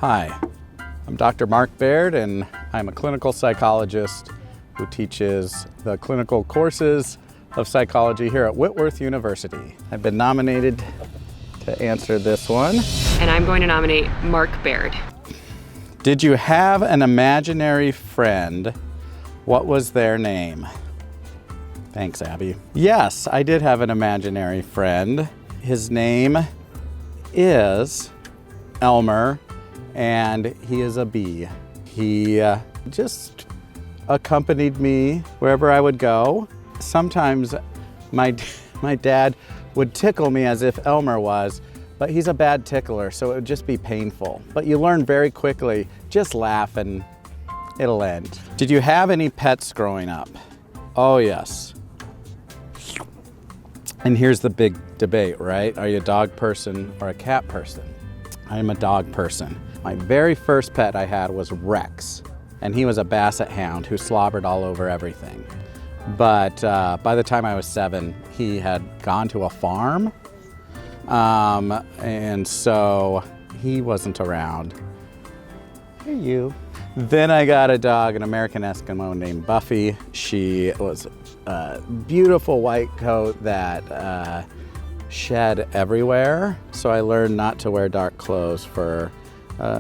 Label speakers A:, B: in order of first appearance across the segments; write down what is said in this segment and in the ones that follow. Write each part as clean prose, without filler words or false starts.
A: Hi, I'm Dr. Mark Baird, and I'm a clinical psychologist who teaches the clinical courses of psychology here at Whitworth University. I've been nominated to answer this one.
B: And I'm going to nominate Mark Baird.
A: Did you have an imaginary friend? What was their name? Thanks, Abby. Yes, I did have an imaginary friend. His name is Elmer, and he is a bee. He just accompanied me wherever I would go. Sometimes my dad would tickle me as if Elmer was, but he's a bad tickler, so it would just be painful. But you learn very quickly, just laugh and it'll end. Did you have any pets growing up? Oh yes. And here's the big debate, right? Are you a dog person or a cat person? I'm a dog person. My very first pet I had was Rex, and he was a basset hound who slobbered all over everything. But by the time I was 7, he had gone to a farm, and so he wasn't around. Hey, you. Then I got a dog, an American Eskimo named Buffy. She was a beautiful white coat that shed everywhere, so I learned not to wear dark clothes for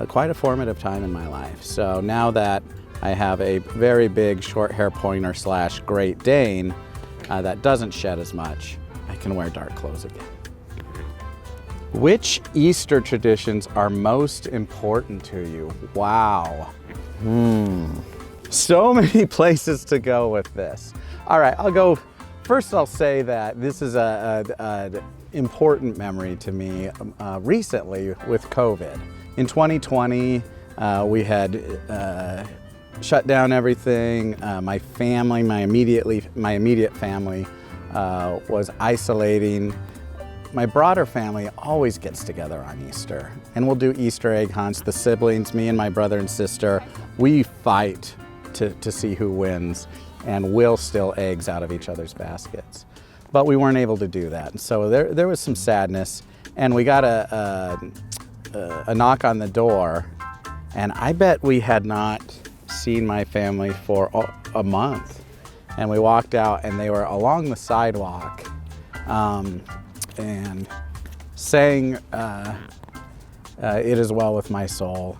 A: quite a formative time in my life. So now that I have a very big short hair pointer / Great Dane that doesn't shed as much, I can wear dark clothes again. Which Easter traditions are most important to you? Wow. So many places to go with this. All right, I'll go. First, I'll say that this is an important memory to me recently with COVID. In 2020, we had shut down everything. My family, my immediate family was isolating. My broader family always gets together on Easter, and we'll do Easter egg hunts. The siblings, me and my brother and sister, we fight to see who wins, and we'll steal eggs out of each other's baskets. But we weren't able to do that, and so there was some sadness, and we got a knock on the door, and I bet we had not seen my family for a month. And we walked out, and they were along the sidewalk and sang It Is Well With My Soul,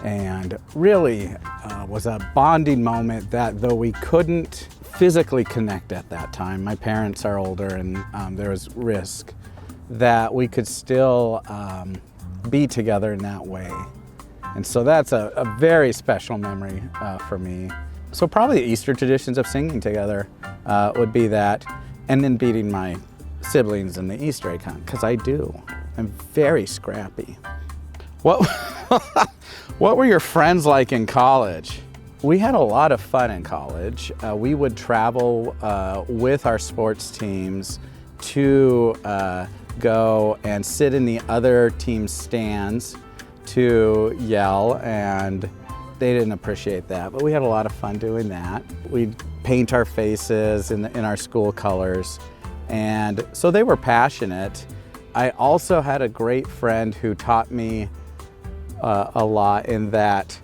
A: and really was a bonding moment that, though we couldn't physically connect at that time, my parents are older and there was risk, that we could still be together in that way. And so that's a very special memory for me. So probably the Easter traditions of singing together would be that, and then beating my siblings in the Easter egg hunt, because I do. I'm very scrappy. What were your friends like in college? We had a lot of fun in college. We would travel with our sports teams to go and sit in the other team's stands to yell, and they didn't appreciate that, but we had a lot of fun doing that. We'd paint our faces in our school colors, and so they were passionate. I also had a great friend who taught me a lot, in that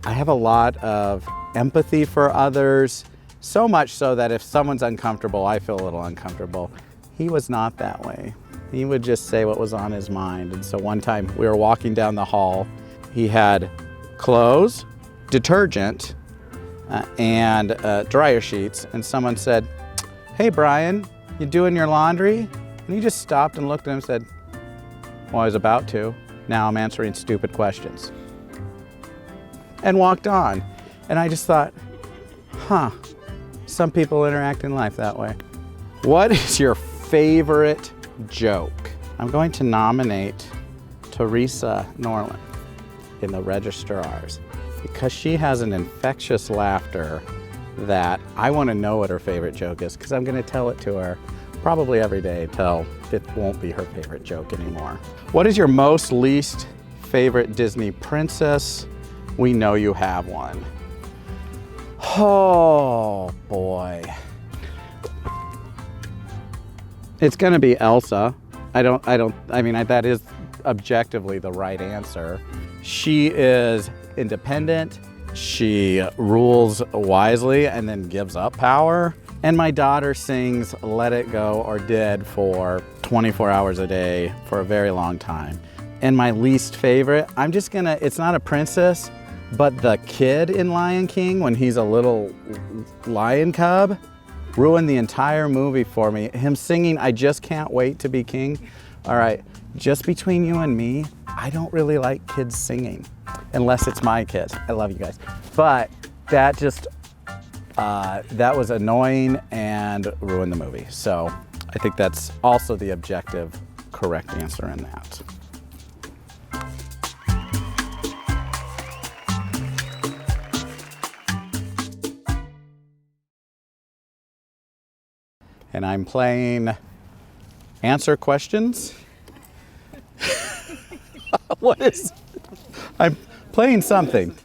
A: I have a lot of empathy for others, so much so that if someone's uncomfortable, I feel a little uncomfortable. He was not that way. He would just say what was on his mind. And so one time we were walking down the hall. He had clothes, detergent, and dryer sheets. And someone said, "Hey, Brian, you doing your laundry?" And he just stopped and looked at him and said, "Well, I was about to. Now I'm answering stupid questions." And walked on. And I just thought, some people interact in life that way. What is your favorite joke? I'm going to nominate Teresa Norland in the Registrars, because she has an infectious laughter that I want to know what her favorite joke is, because I'm going to tell it to her probably every day till it won't be her favorite joke anymore. What is your most least favorite Disney princess? We know you have one. Oh boy. It's gonna be Elsa. I mean, that is objectively the right answer. She is independent. She rules wisely and then gives up power. And my daughter sings Let It Go or Did for 24 hours a day for a very long time. And my least favorite, it's not a princess, but the kid in Lion King, when he's a little lion cub, ruined the entire movie for me. Him singing, I just can't wait to be king. All right, just between you and me, I don't really like kids singing, unless it's my kids. I love you guys. But that just, that was annoying and ruined the movie. So I think that's also the objective, correct answer in that. And I'm playing answer questions. I'm playing something.